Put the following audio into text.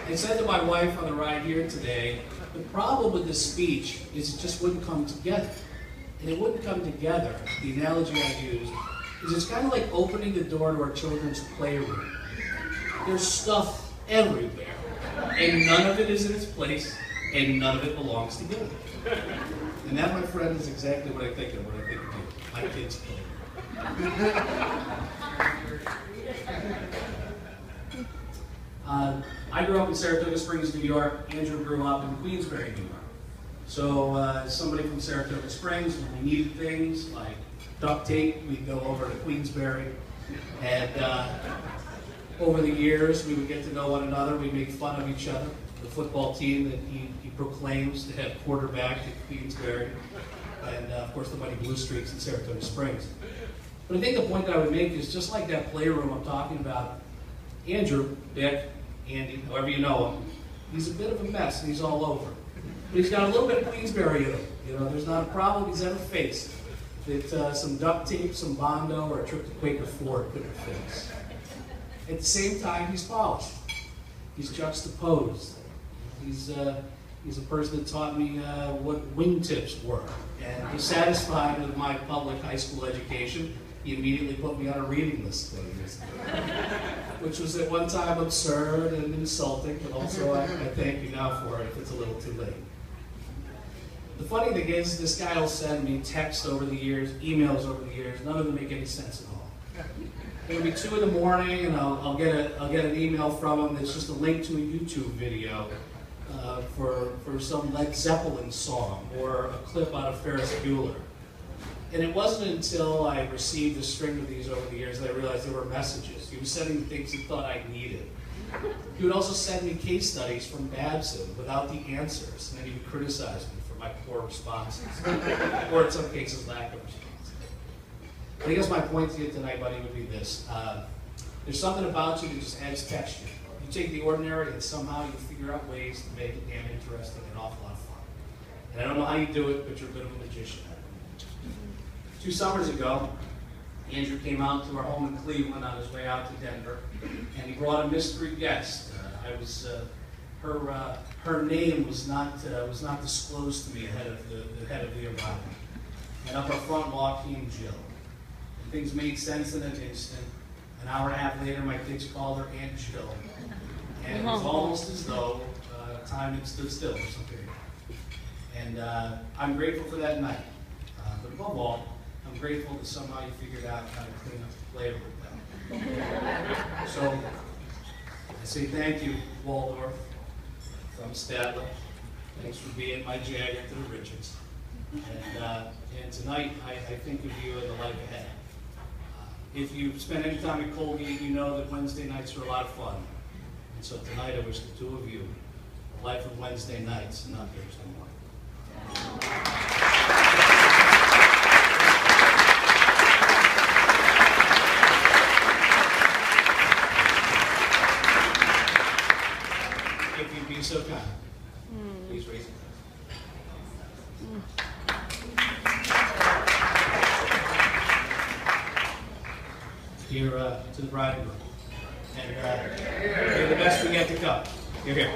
I said to my wife on the ride here today, the problem with this speech is it just wouldn't come together. And it wouldn't come together, the analogy I use, is it's kind of like opening the door to our children's playroom. There's stuff everywhere, and none of it is in its place, and none of it belongs together. And that, my friend, is exactly what I think of when I think of you, my kids' playroom. I grew up in Saratoga Springs, New York. Andrew grew up in Queensbury, New York. So as somebody from Saratoga Springs, when we needed things like duct tape, we'd go over to Queensbury. And over the years, we would get to know one another. We'd make fun of each other. The football team that he proclaims to have quarterback at Queensbury. And of course, the Mighty Blue Streaks in Saratoga Springs. But I think the point that I would make is just like that playroom I'm talking about, Andrew, Dick, Andy, however you know him, he's a bit of a mess and he's all over. But he's got a little bit of Queensbury in him. You know, there's not a problem he's ever faced that some duct tape, some Bondo, or a trip to Quaker Ford couldn't fix. At the same time, he's polished. He's juxtaposed. He's a person that taught me what wingtips were. And dissatisfied with my public high school education, he immediately put me on a reading list, which was at one time absurd and insulting, but also I thank you now for it if it's a little too late. The funny thing is, this guy will send me texts over the years, emails over the years, none of them make any sense at all. It'll be 2 in the morning, and I'll get an email from him that's just a link to a YouTube video for some Led Zeppelin song or a clip out of Ferris Bueller. And it wasn't until I received a string of these over the years that I realized they were messages. He was sending me things he thought I needed. He would also send me case studies from Babson without the answers, and then he would criticize me for my poor responses, or in some cases, lack of responses. But I guess my point to you tonight, buddy, would be this. There's something about you that just adds texture. You take the ordinary and somehow you figure out ways to make it damn interesting and an awful lot of fun. And I don't know how you do it, but you're a bit of a magician. 2 summers ago, Andrew came out to our home in Cleveland on his way out to Denver, and he brought a mystery guest. Her name was not disclosed to me ahead of the arrival. And up our front walk came Jill. And things made sense in an instant. An hour and a half later, my kids called her Aunt Jill, and it was almost as though time had stood still for some period. And I'm grateful for that night. But above all, I'm grateful that somehow you figured out how to clean up the flavor with them. So I say thank you, Waldorf, from Stadler. Thanks for being my Jagger to the Richards. And tonight, I think of you in the life ahead. If you've spent any time at Colgate, you know that Wednesday nights are a lot of fun. And so tonight, I wish the 2 of you a life of Wednesday nights and not Thursday morning. If you'd be so kind, please raise your hand. Here to the bride and groom. And you're the best we get to come. You're here.